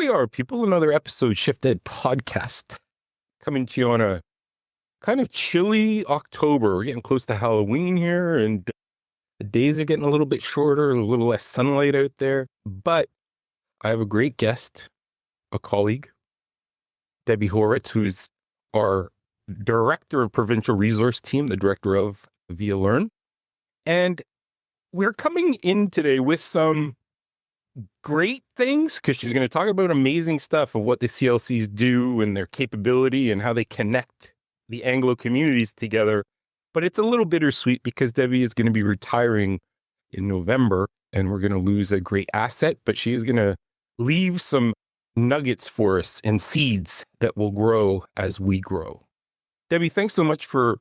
we are, people. Another episode, ShiftED podcast, coming to you on a kind of chilly October. We're getting close to Halloween here, and the days are getting a little bit shorter, a little less sunlight out there. But I have a great guest, a colleague, Debbie Horrocks, who's our director of provincial resource team, the director of ELAN. And we're coming in today with some great things, because she's going to talk about amazing stuff of what the CLCs do and their capability and how they connect the Anglo communities together. But it's a little bittersweet because Debbie is going to be retiring in November and we're going to lose a great asset, but she is going to leave some nuggets for us and seeds that will grow as we grow. Debbie, thanks so much for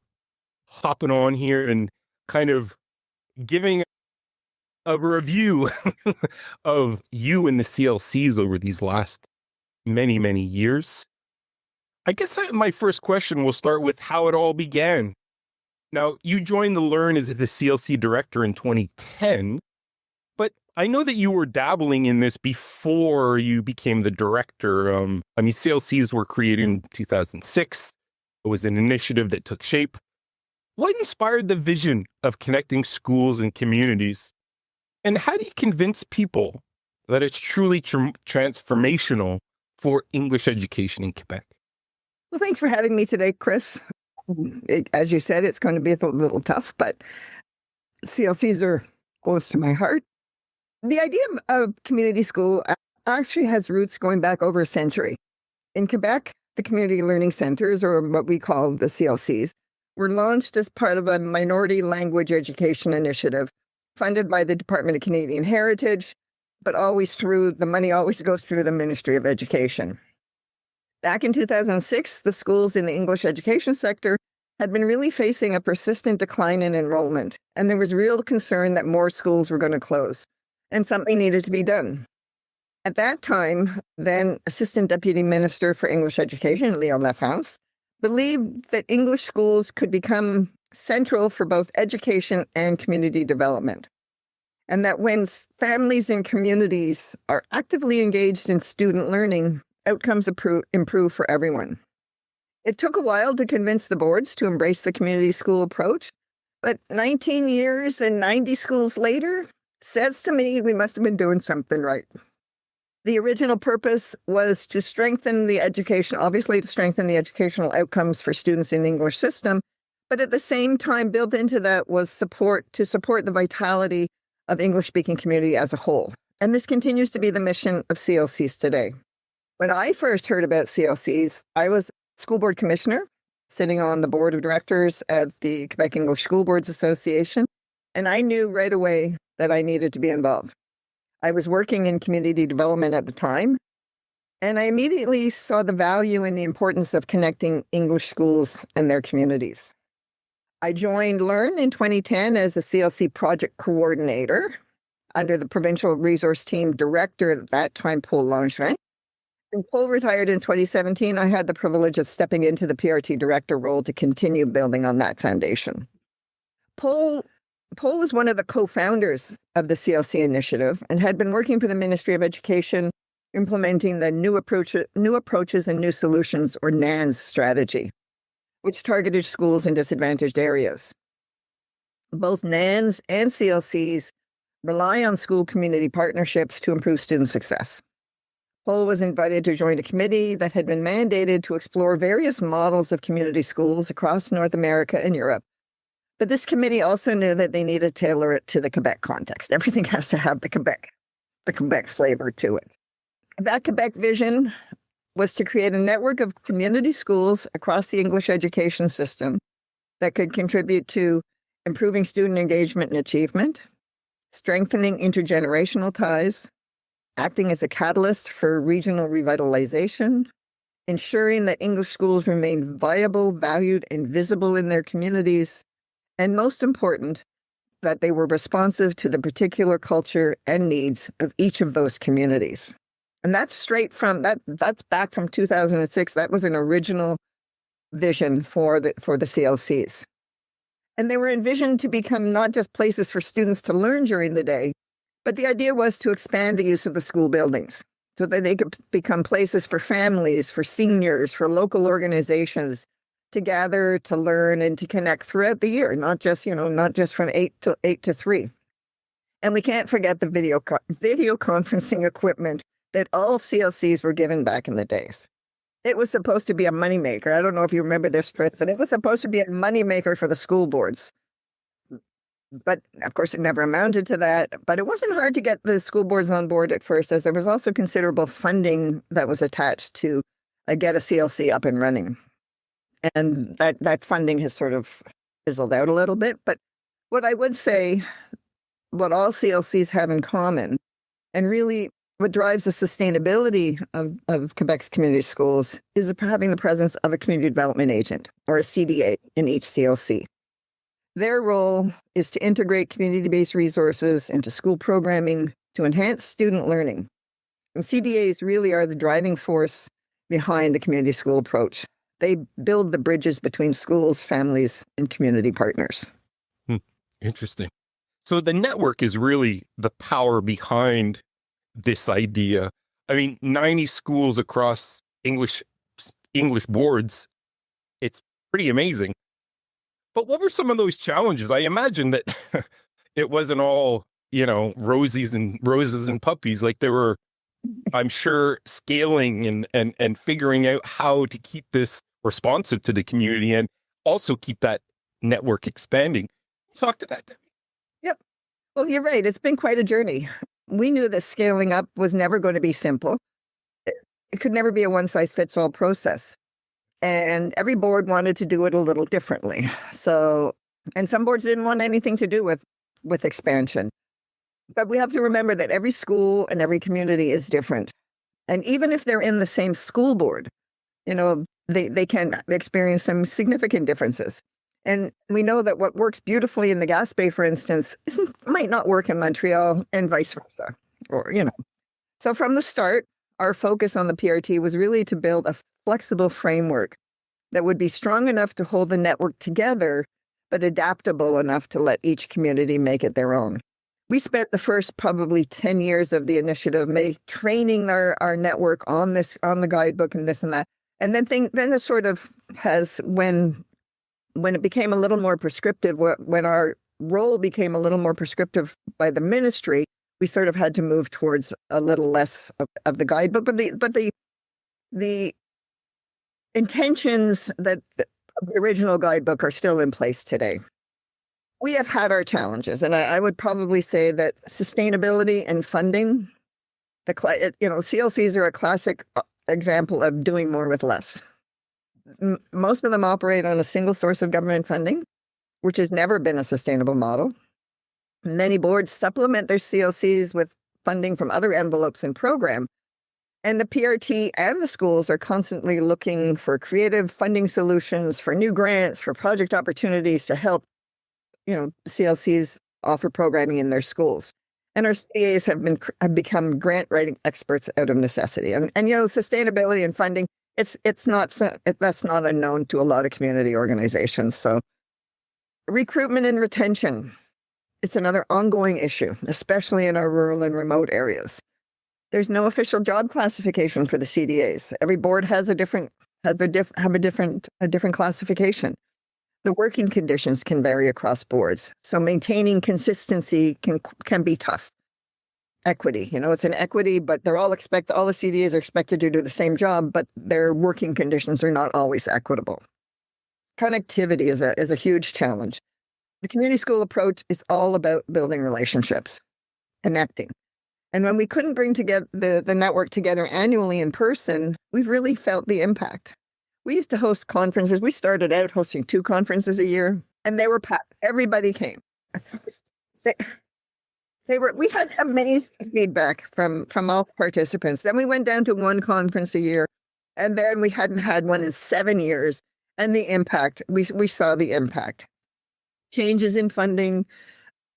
hopping on here and kind of giving a review of you and the CLCs over these last many, many years. I guess my first question will start with how it all began. Now, you joined the LEARN as the CLC director in 2010, but I know that you were dabbling in this before you became the director. CLCs were created in 2006. It was an initiative that took shape. What inspired the vision of connecting schools and communities? And how do you convince people that it's truly transformational for English education in Quebec? Well, thanks for having me today, Chris. As you said, it's going to be a little tough, but CLCs are close to my heart. The idea of community school actually has roots going back over a century. In Quebec, the community learning centers, or what we call the CLCs, were launched as part of a minority language education initiative funded by the Department of Canadian Heritage, but the money always goes through the Ministry of Education. Back in 2006, the schools in the English education sector had been really facing a persistent decline in enrollment, and there was real concern that more schools were going to close, and something needed to be done. At that time, then Assistant Deputy Minister for English Education, Leo Lafrance, believed that English schools could become central for both education and community development, and that when families and communities are actively engaged in student learning, outcomes improve for everyone. It took a while to convince the boards to embrace the community school approach, but 19 years and 90 schools later says to me we must have been doing something right. The original purpose was to strengthen the educational outcomes for students in the English system, but at the same time, built into that was support the vitality of English-speaking community as a whole. And this continues to be the mission of CLCs today. When I first heard about CLCs, I was school board commissioner, sitting on the board of directors at the Quebec English School Boards Association, and I knew right away that I needed to be involved. I was working in community development at the time, and I immediately saw the value and the importance of connecting English schools and their communities. I joined LEARN in 2010 as a CLC project coordinator under the provincial resource team director at that time, Paul Langevin. When Paul retired in 2017, I had the privilege of stepping into the PRT director role to continue building on that foundation. Paul was one of the co-founders of the CLC initiative and had been working for the Ministry of Education, implementing the new approaches and new solutions, or NANS strategy, which targeted schools in disadvantaged areas. Both NANS and CLCs rely on school community partnerships to improve student success. Paul was invited to join a committee that had been mandated to explore various models of community schools across North America and Europe. But this committee also knew that they needed to tailor it to the Quebec context. Everything has to have the Quebec flavor to it. That Quebec vision was to create a network of community schools across the English education system that could contribute to improving student engagement and achievement, strengthening intergenerational ties, acting as a catalyst for regional revitalization, ensuring that English schools remain viable, valued, and visible in their communities, and most important, that they were responsive to the particular culture and needs of each of those communities. And that's that's back from 2006. That was an original vision for the CLCs. And they were envisioned to become not just places for students to learn during the day, but the idea was to expand the use of the school buildings, so that they could become places for families, for seniors, for local organizations to gather, to learn, and to connect throughout the year, not just from 8 to 3. And we can't forget the video conferencing equipment that all CLCs were given back in the days. It was supposed to be a moneymaker. I don't know if you remember this, Chris, but it was supposed to be a moneymaker for the school boards. But of course, it never amounted to that. But it wasn't hard to get the school boards on board at first, as there was also considerable funding that was attached to get a CLC up and running. And that funding has sort of fizzled out a little bit. But what I would say, what all CLCs have in common, and really what drives the sustainability of Quebec's community schools, is having the presence of a community development agent, or a CDA, in each CLC. Their role is to integrate community-based resources into school programming to enhance student learning. And CDAs really are the driving force behind the community school approach. They build the bridges between schools, families, and community partners. Interesting. So the network is really the power behind this idea. I mean, 90 schools across English boards, it's pretty amazing. But what were some of those challenges? I imagine that it wasn't all, roses and puppies. Like there were, I'm sure, scaling and figuring out how to keep this responsive to the community and also keep that network expanding. Talk to that, Debbie. Yep. Well, you're right. It's been quite a journey. We knew that scaling up was never going to be simple. It could never be a one-size-fits-all process. And every board wanted to do it a little differently. So, and some boards didn't want anything to do with expansion. But we have to remember that every school and every community is different. And even if they're in the same school board, they can experience some significant differences. And we know that what works beautifully in the Gaspé, for instance, might not work in Montreal, and vice versa. So from the start, our focus on the PRT was really to build a flexible framework that would be strong enough to hold the network together, but adaptable enough to let each community make it their own. We spent the first probably 10 years of the initiative training our network on the guidebook and this and that. And then it sort of has, when it became a little more prescriptive, when our role became a little more prescriptive by the ministry, we sort of had to move towards a little less of the guidebook. But the intentions of the original guidebook are still in place today. We have had our challenges, and I would probably say that sustainability and funding, CLCs are a classic example of doing more with less. Most of them operate on a single source of government funding, which has never been a sustainable model. Many boards supplement their CLCs with funding from other envelopes and programs. And the PRT and the schools are constantly looking for creative funding solutions, for new grants, for project opportunities to help, CLCs offer programming in their schools. And our CAs have become grant writing experts out of necessity. And sustainability and funding, that's not unknown to a lot of community organizations. So recruitment and retention, it's another ongoing issue, especially in our rural and remote areas. There's no official job classification for the CDAs. Every board has a different classification. The working conditions can vary across boards, so maintaining consistency can be tough. Equity, it's an equity, but all the CDAs are expected to do the same job, but their working conditions are not always equitable. Connectivity is a huge challenge. The community school approach is all about building relationships, connecting. And when we couldn't bring together the network together annually in person, we've really felt the impact. We used to host conferences. We started out hosting 2 conferences a year, and they were packed. Everybody came. We had amazing feedback from all participants. Then we went down to 1 conference a year, and then we hadn't had one in 7 years. And the impact, we saw the impact. Changes in funding,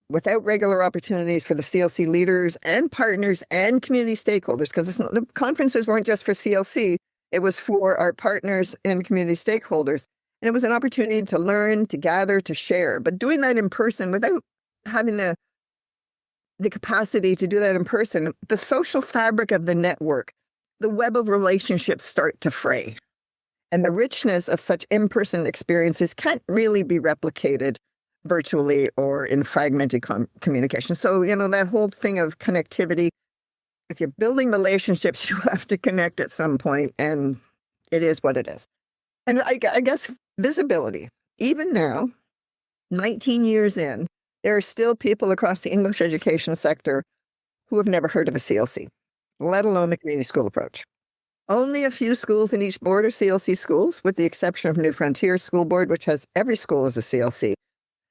without regular opportunities for the CLC leaders and partners and community stakeholders, because the conferences weren't just for CLC, it was for our partners and community stakeholders. And it was an opportunity to learn, to gather, to share. But doing that in person without having the the capacity to do that in person, the social fabric of the network, the web of relationships start to fray. And the richness of such in-person experiences can't really be replicated virtually or in fragmented communication. So, that whole thing of connectivity, if you're building relationships, you have to connect at some point, and it is what it is. And I guess visibility, even now, 19 years in, there are still people across the English education sector who have never heard of a CLC, let alone the community school approach. Only a few schools in each board are CLC schools, with the exception of New Frontier School Board, which has every school as a CLC.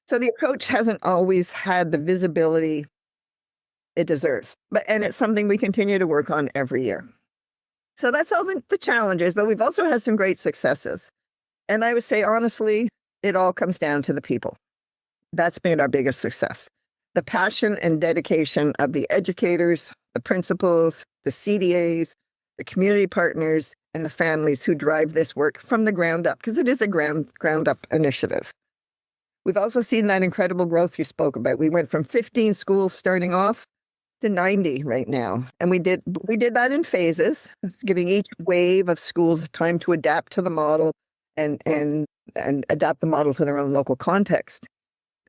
So the approach hasn't always had the visibility it deserves, and it's something we continue to work on every year. So that's all the challenges, but we've also had some great successes. And I would say, honestly, it all comes down to the people. That's been our biggest success. The passion and dedication of the educators, the principals, the CDAs, the community partners, and the families who drive this work from the ground up, because it is a ground up initiative. We've also seen that incredible growth you spoke about. We went from 15 schools starting off to 90 right now. And we did that in phases, giving each wave of schools time to adapt to the model and adapt the model to their own local context.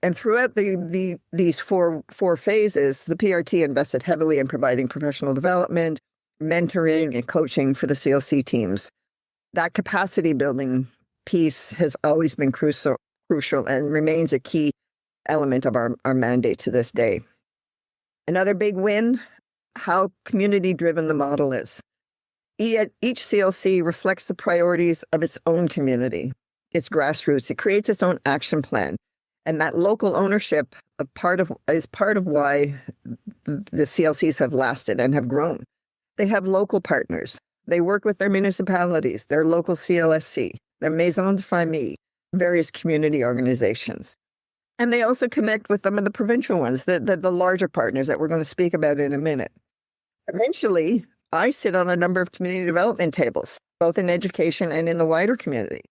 And throughout these four phases, the PRT invested heavily in providing professional development, mentoring, and coaching for the CLC teams. That capacity building piece has always been crucial and remains a key element of our mandate to this day. Another big win, how community-driven the model is. Each CLC reflects the priorities of its own community, its grassroots. It creates its own action plan. And that local ownership is part of why the CLCs have lasted and have grown. They have local partners. They work with their municipalities, their local CLSC, their maison de famille, various community organizations. And they also connect with some of the provincial ones, the larger partners that we're going to speak about in a minute. Eventually, I sit on a number of community development tables, both in education and in the wider community.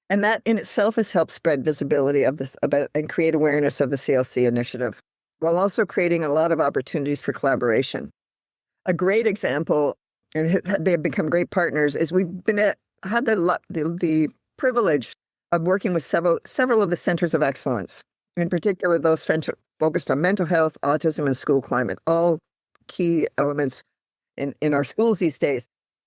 And that in itself has helped spread visibility of this and create awareness of the CLC initiative, while also creating a lot of opportunities for collaboration. A great example, and they've become great partners, is we've had the privilege of working with several of the centers of excellence, in particular those focused on mental health, autism, and school climate, all key elements in our schools these days.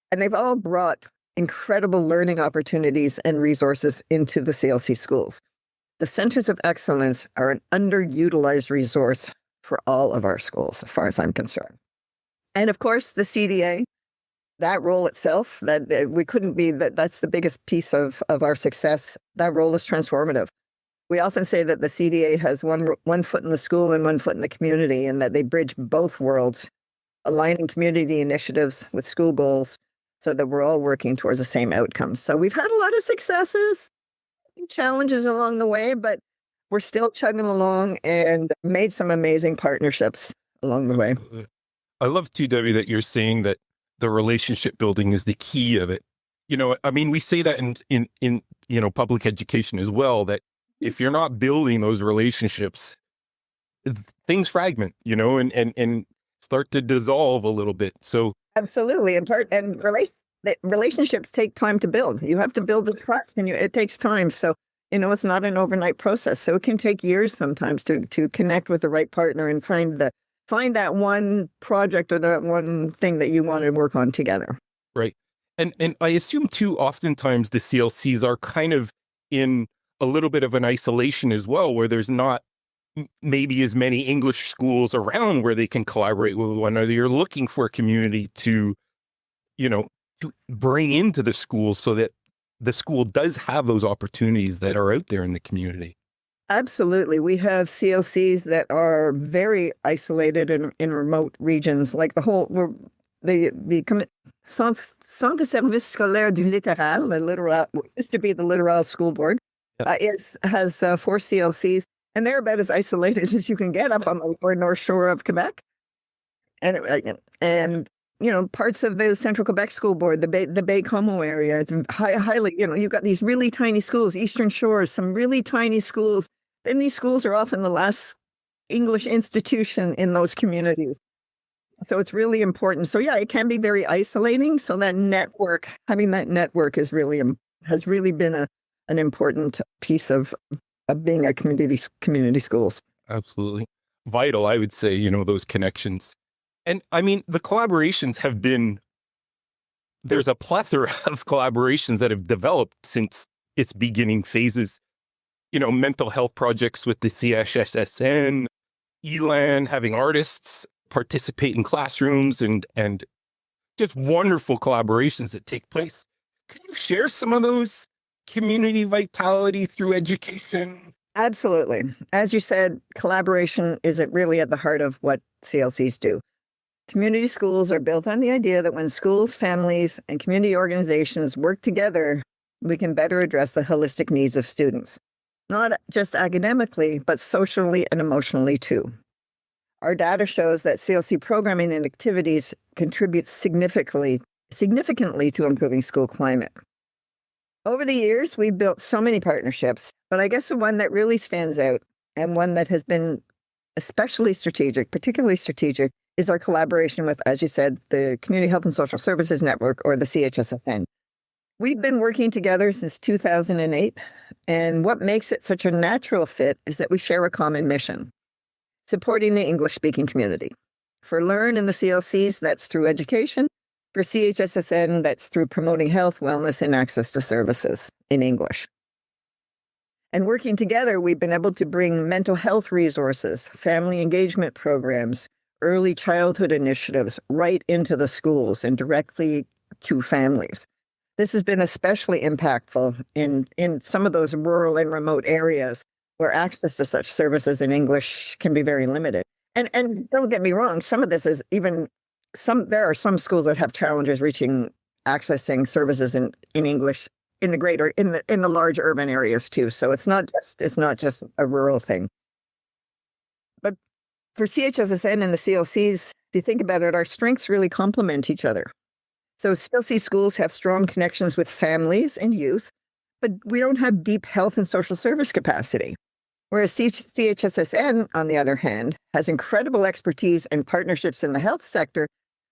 And they've all brought incredible learning opportunities and resources into the CLC schools. The centers of excellence are an underutilized resource for all of our schools, as far as I'm concerned. And of course, the CDA, that role itself, that's the biggest piece of our success. That role is transformative. We often say that the CDA has one foot in the school and one foot in the community, and that they bridge both worlds, aligning community initiatives with school goals so that we're all working towards the same outcomes. So we've had a lot of successes, challenges along the way, but we're still chugging along and made some amazing partnerships along the way. I love too, Debbie, that you're saying that the relationship building is the key of it. We say that in public education as well, that if you're not building those relationships, things fragment, and start to dissolve a little bit. So absolutely, relationships take time to build. You have to build the trust, and it takes time. So it's not an overnight process. So it can take years sometimes to connect with the right partner and find that one project or that one thing that you want to work on together. Right. And I assume too, oftentimes the CLCs are kind of in a little bit of an isolation as well, where there's not maybe as many English schools around where they can collaborate with one another. You're looking for a community to bring into the school so that the school does have those opportunities that are out there in the community. Absolutely. We have CLCs that are very isolated in remote regions, like the Centre de Service Scolaire du Littoral, used to be the Littoral School Board, has 4 CLCs, and they're about as isolated as you can get up on the lower north shore of Quebec. And parts of the Central Quebec School Board, the Bay-Como area, it's highly, you've got these really tiny schools, Eastern Shores, some really tiny schools. And these schools are often the last English institution in those communities. So it's really important. So yeah, it can be very isolating. So that network, having that network has really been an important piece of being a community schools. Absolutely. Vital, I would say, those connections. And I mean, the collaborations there's a plethora of collaborations that have developed since its beginning phases. Mental health projects with the CHSSN, ELAN, having artists participate in classrooms and just wonderful collaborations that take place. Can you share some of those community vitality through education? Absolutely. As you said, collaboration is really at the heart of what CLCs do. Community schools are built on the idea that when schools, families, and community organizations work together, we can better address the holistic needs of students, not just academically, but socially and emotionally too. Our data shows that CLC programming and activities contribute significantly to improving school climate. Over the years, we've built so many partnerships, but I guess the one that really stands out and one that has been especially strategic, particularly strategic, is our collaboration with, as you said, the Community Health and Social Services Network, or the CHSSN. We've been working together since 2008, and what makes it such a natural fit is that we share a common mission: supporting the English-speaking community. For LEARN and the CLCs, that's through education. For CHSSN, that's through promoting health, wellness, and access to services in English. And working together, we've been able to bring mental health resources, family engagement programs, early childhood initiatives right into the schools and directly to families. This has been especially impactful in some of those rural and remote areas where access to such services in English can be very limited. And don't get me wrong, some of this is there are some schools that have challenges accessing services in English in the large urban areas too. So it's not just a rural thing. But for CHSSN and the CLCs, if you think about it, our strengths really complement each other. So CLC schools have strong connections with families and youth, but we don't have deep health and social service capacity. Whereas CHSSN, on the other hand, has incredible expertise and partnerships in the health sector,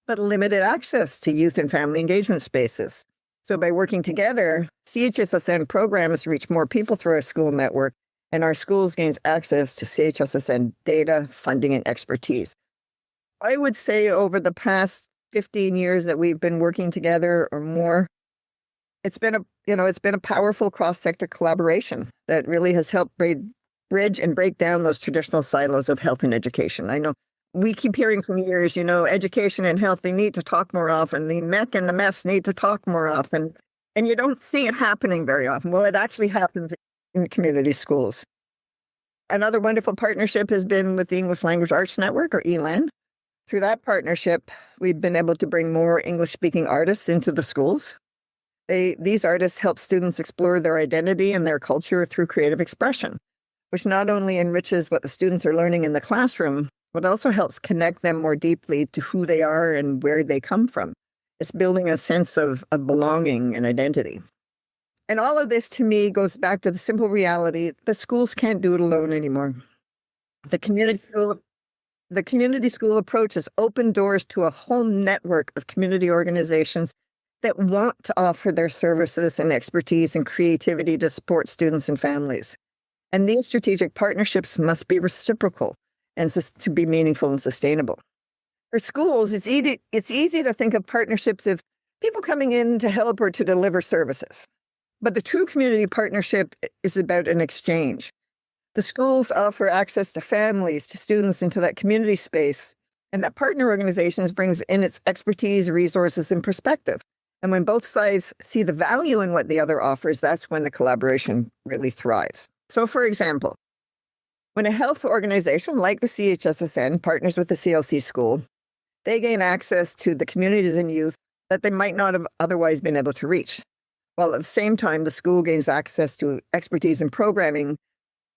but limited access to youth and family engagement spaces. So by working together, CHSSN programs reach more people through our school network, and our schools gains access to CHSSN data, funding, and expertise. I would say over the past 15 years that we've been working together or more, it's been a powerful cross-sector collaboration that really has helped bridge and break down those traditional silos of health and education. I know we keep hearing from years, education and health, they need to talk more often. The MEC and the MES need to talk more often. And you don't see it happening very often. Well, it actually happens in community schools. Another wonderful partnership has been with the English Language Arts Network, or ELAN. Through that partnership, we've been able to bring more English-speaking artists into the schools. These artists help students explore their identity and their culture through creative expression, which not only enriches what the students are learning in the classroom, but also helps connect them more deeply to who they are and where they come from. It's building a sense of belonging and identity. And all of this, to me, goes back to the simple reality that schools can't do it alone anymore. The community school approach has opened doors to a whole network of community organizations that want to offer their services and expertise and creativity to support students and families. And these strategic partnerships must be reciprocal and to be meaningful and sustainable. For schools, it's easy to think of partnerships of people coming in to help or to deliver services. But the true community partnership is about an exchange. The schools offer access to families, to students, into that community space, and that partner organizations brings in its expertise, resources, and perspective. And when both sides see the value in what the other offers, that's when the collaboration really thrives. So, for example, when a health organization like the CHSSN partners with the CLC school, they gain access to the communities and youth that they might not have otherwise been able to reach. While at the same time, the school gains access to expertise in programming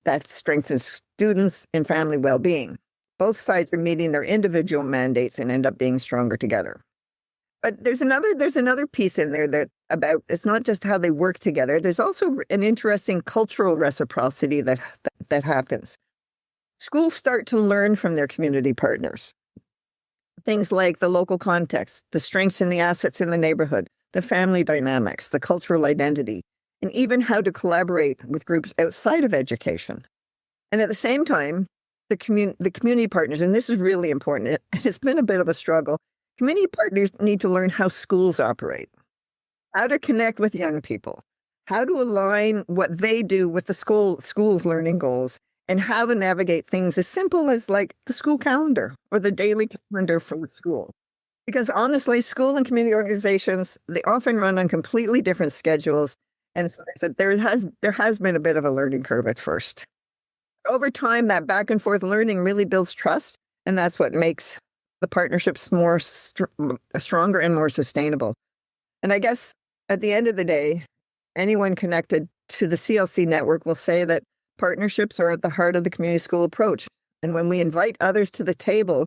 that strengthens students and family well-being. Both sides are meeting their individual mandates and end up being stronger together. But there's another piece in there about it's not just how they work together. There's also an interesting cultural reciprocity that happens. schools start to learn from their community partners. Things like the local context, the strengths and the assets in the neighborhood, the family dynamics, the cultural identity, and even how to collaborate with groups outside of education. And at the same time, the community partners, and this is really important, it's been a bit of a struggle. Community partners need to learn how schools operate, how to connect with young people, how to align what they do with the school's learning goals, and how to navigate things as simple as like the school calendar or the daily calendar from the school. Because honestly, school and community organizations, they often run on completely different schedules. And so there has been a bit of a learning curve at first. Over time, that back and forth learning really builds trust. And that's what makes the partnerships more stronger and more sustainable. And I guess at the end of the day, anyone connected to the CLC network will say that partnerships are at the heart of the community school approach. And when we invite others to the table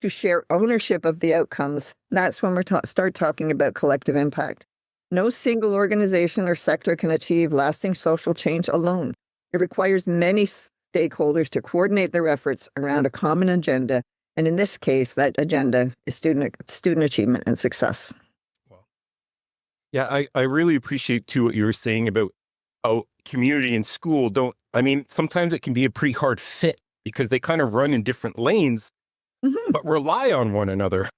to share ownership of the outcomes, that's when we start talking about collective impact. No single organization or sector can achieve lasting social change alone. It requires many stakeholders to coordinate their efforts around a common agenda. And in this case, that agenda is student achievement and success. Well, yeah, I really appreciate too what you were saying about how community and school sometimes it can be a pretty hard fit because they kind of run in different lanes, but rely on one another,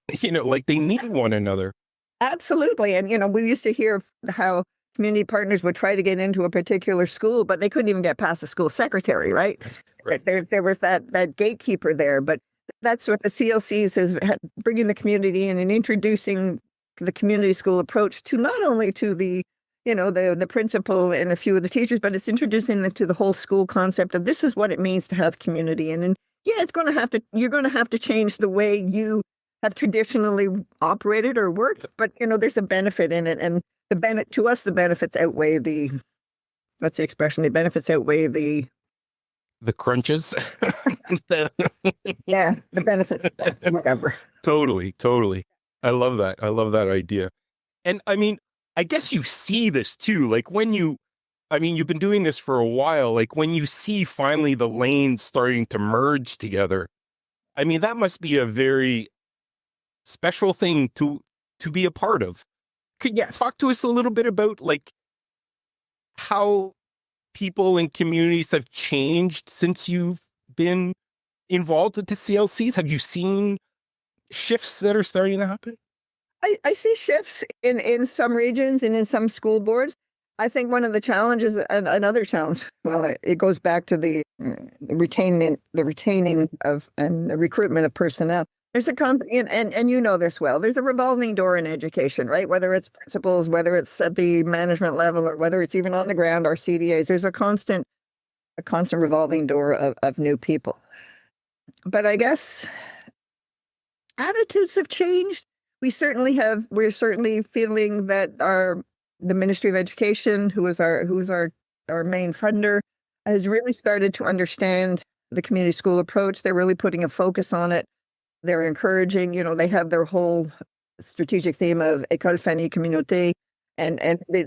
like they need one another. Absolutely. And, we used to hear how community partners would try to get into a particular school, but they couldn't even get past the school secretary, right? There was that gatekeeper there. But that's what the CLCs is bringing the community in and introducing the community school approach to not only to the principal and a few of the teachers, but it's introducing them to the whole school concept of this is what it means to have community. And yeah, you're going to have to change the way you have traditionally operated or worked, but there's a benefit in it. And to us, the benefits outweigh what's the expression? The benefits outweigh the crunches. Yeah, the benefits, whatever. Totally. I love that. I love that idea. And I guess you see this too, like you've been doing this for a while, like when you see finally the lanes starting to merge together, that must be a very special thing to be a part of. Could you talk to us a little bit about like how people and communities have changed since you've been involved with the CLCs? Have you seen shifts that are starting to happen? I see shifts in some regions and in some school boards. I think one of the challenges, and another challenge, well, it goes back to the retaining of and the recruitment of personnel. There's and you know this well, there's a revolving door in education, right? Whether it's principals, whether it's at the management level, or whether it's even on the ground, our CDAs, there's a constant revolving door of new people. But I guess attitudes have changed. We're certainly feeling that the Ministry of Education, who's our main funder, has really started to understand the community school approach. They're really putting a focus on it. They're encouraging, they have their whole strategic theme of école, famille, communauté, and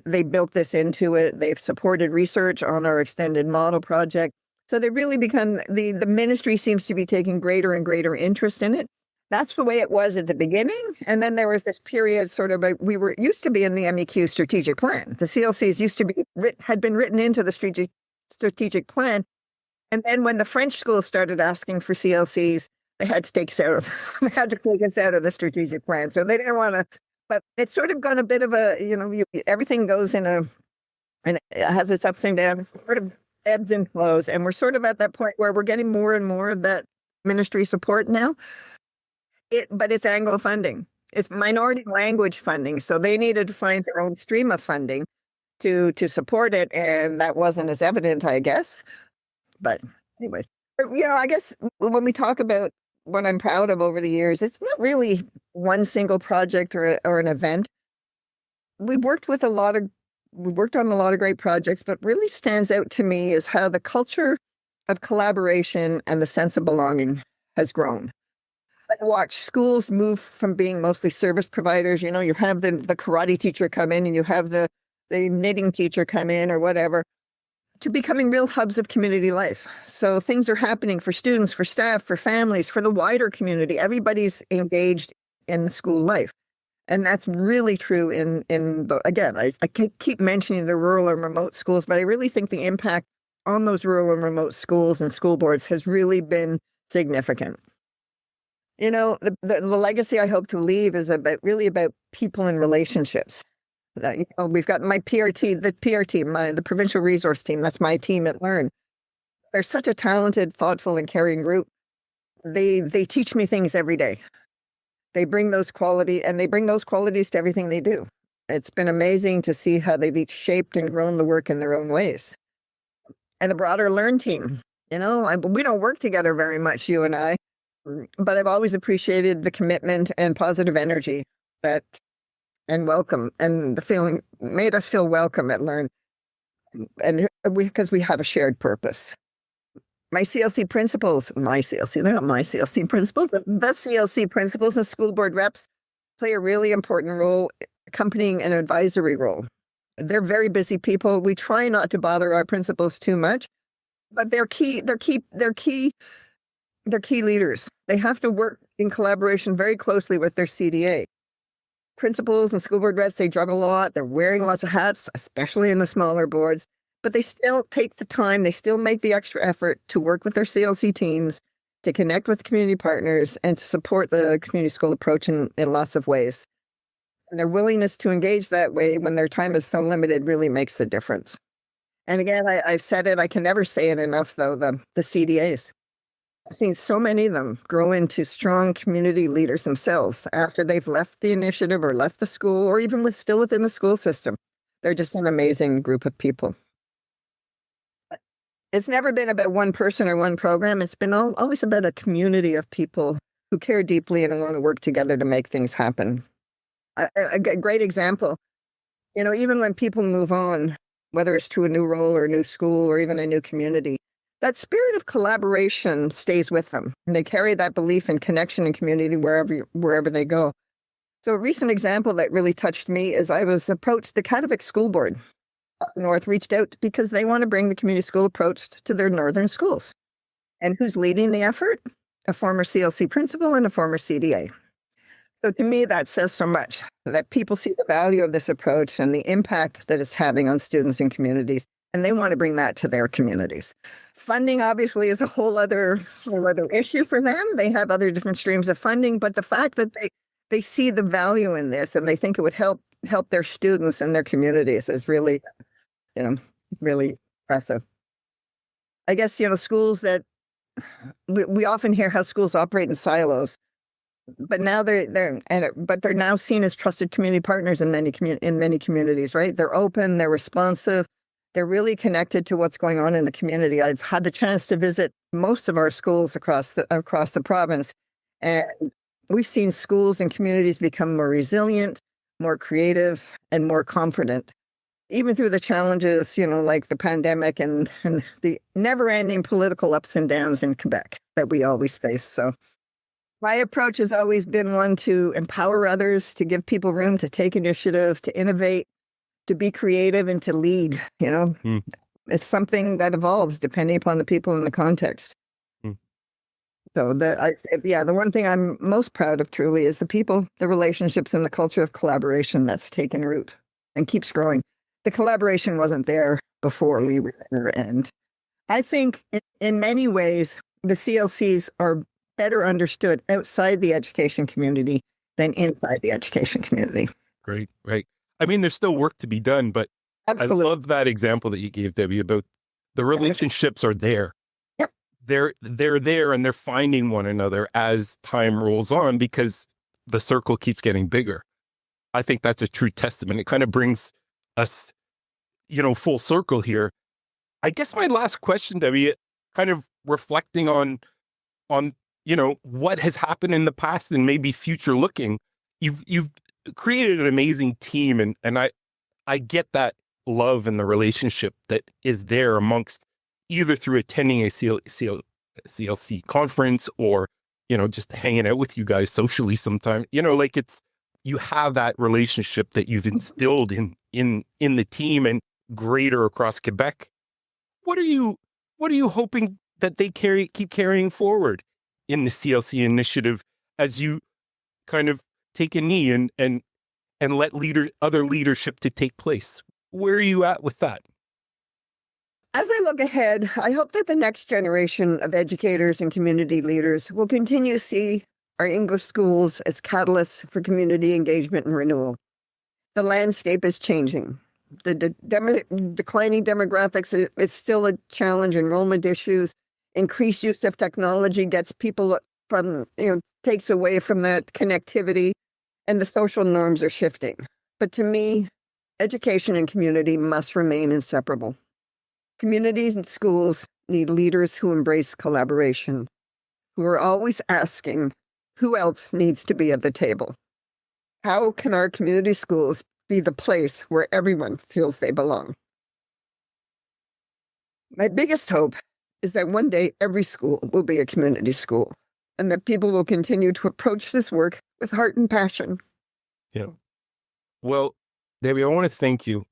they built this into it. They've supported research on our extended model project. So they really become, the ministry seems to be taking greater and greater interest in it. That's the way it was at the beginning. And then there was this period used to be in the MEQ strategic plan. The CLCs had been written into the strategic plan. And then when the French schools started asking for CLCs, they had to take us out of the strategic plan. So they didn't want to, but it's sort of gone a bit of everything goes and it has its ups and downs, sort of ebbs and flows. And we're sort of at that point where we're getting more and more of that ministry support now. But it's Anglo funding. It's minority language funding. So they needed to find their own stream of funding to support it. And that wasn't as evident, I guess. But anyway, I guess when we talk about what I'm proud of over the years, it's not really one single project or an event. We've worked on a lot of great projects, but really stands out to me is how the culture of collaboration and the sense of belonging has grown. I watch schools move from being mostly service providers. You have the karate teacher come in and you have the knitting teacher come in or whatever. to becoming real hubs of community life. So things are happening for students, for staff, for families, for the wider community. Everybody's engaged in the school life. And that's really true again, I keep mentioning the rural and remote schools, but I really think the impact on those rural and remote schools and school boards has really been significant. The legacy I hope to leave is really about people and relationships. We've got my PRT, the provincial resource team. That's my team at Learn. They're such a talented, thoughtful, and caring group. They teach me things every day. They bring those qualities to everything they do. It's been amazing to see how they've each shaped and grown the work in their own ways. And the broader Learn team, we don't work together very much, you and I, but I've always appreciated the commitment and positive energy and welcome, and the feeling made us feel welcome at Learn, and because we have a shared purpose. They're not my CLC principals, but the CLC principals and school board reps play a really important role, accompanying an advisory role. They're very busy people. We try not to bother our principals too much, but they're key leaders. They have to work in collaboration very closely with their CDA. Principals and school board reps, they juggle a lot. They're wearing lots of hats, especially in the smaller boards, but they still take the time. They still make the extra effort to work with their CLC teams, to connect with community partners, and to support the community school approach in lots of ways. And their willingness to engage that way when their time is so limited really makes the difference. And again, I've said it, I can never say it enough, though, the CDAs. I've seen so many of them grow into strong community leaders themselves after they've left the initiative or left the school, or even still within the school system. They're just an amazing group of people. It's never been about one person or one program. It's been always about a community of people who care deeply and want to work together to make things happen. A great example, even when people move on, whether it's to a new role or a new school or even a new community, that spirit of collaboration stays with them. And they carry that belief in connection and community wherever they go. So a recent example that really touched me is I was approached, the Quebec School Board up north reached out because they want to bring the community school approach to their northern schools. And who's leading the effort? A former CLC principal and a former CDA. So to me, that says so much, that people see the value of this approach and the impact that it's having on students and communities, and they want to bring that to their communities. Funding, obviously, is a whole other issue for them. They have other different streams of funding, but the fact that they see the value in this and they think it would help their students and their communities is really, really impressive. I guess, schools that we often hear how schools operate in silos, but now they're now seen as trusted community partners in many communities, right? They're open, they're responsive, they're really connected to what's going on in the community. I've had the chance to visit most of our schools across the province, and we've seen schools and communities become more resilient, more creative, and more confident, even through the challenges, like the pandemic and the never-ending political ups and downs in Quebec that we always face. So my approach has always been one to empower others, to give people room to take initiative, to innovate, to be creative, and to lead. It's something that evolves depending upon the people and the context. So the one thing I'm most proud of truly is the people, the relationships, and the culture of collaboration that's taken root and keeps growing. The collaboration wasn't there before we were there. And I think in many ways, the CLCs are better understood outside the education community than inside the education community. Great, right. I mean, there's still work to be done, but absolutely. I love that example that you gave, Debbie, about the relationships are there. Yep. They're there and they're finding one another as time rolls on because the circle keeps getting bigger. I think that's a true testament. It kind of brings us, full circle here. I guess my last question, Debbie, kind of reflecting on what has happened in the past and maybe future looking. You've created an amazing team, and I get that love and the relationship that is there amongst either through attending a CLC conference or, just hanging out with you guys socially sometime. You have that relationship that you've instilled in the team and greater across Quebec. what are you hoping that they keep carrying forward in the CLC initiative as you kind of take a knee and let other leadership to take place? Where are you at with that? As I look ahead, I hope that the next generation of educators and community leaders will continue to see our English schools as catalysts for community engagement and renewal. The landscape is changing. The declining demographics is still a challenge. Enrollment issues, increased use of technology gets people from, takes away from that connectivity, and the social norms are shifting. But to me, education and community must remain inseparable. Communities and schools need leaders who embrace collaboration, who are always asking, who else needs to be at the table? How can our community schools be the place where everyone feels they belong? My biggest hope is that one day every school will be a community school, and that people will continue to approach this work with heart and passion. Yeah. Well, Debbie, I want to thank you.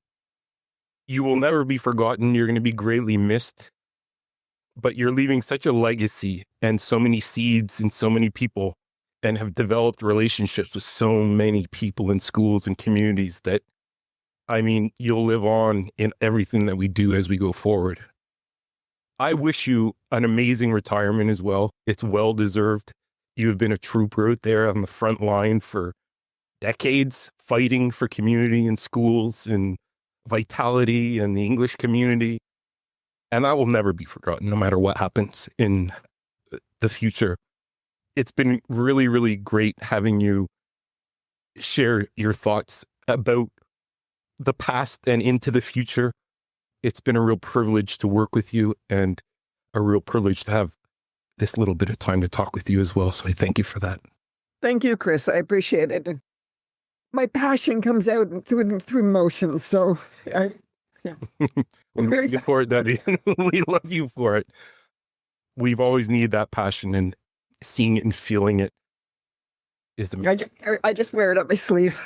You will never be forgotten. You're going to be greatly missed, but you're leaving such a legacy and so many seeds in so many people, and have developed relationships with so many people in schools and communities that, I mean, you'll live on in everything that we do as we go forward. I wish you an amazing retirement as well. It's well-deserved. You have been a trooper out there on the front line for decades, fighting for community and schools and vitality and the English community. And that will never be forgotten, no matter what happens in the future. It's been really, really great having you share your thoughts about the past and into the future. It's been a real privilege to work with you, and a real privilege to have this little bit of time to talk with you as well. So I thank you for that. Thank you, Chris. I appreciate it. My passion comes out through motion. So we love you for it, Daddy. We love you for it. We've always needed that passion, and seeing it and feeling it is amazing. I just wear it up my sleeve.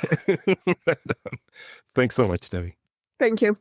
Thanks so much, Debbie. Thank you.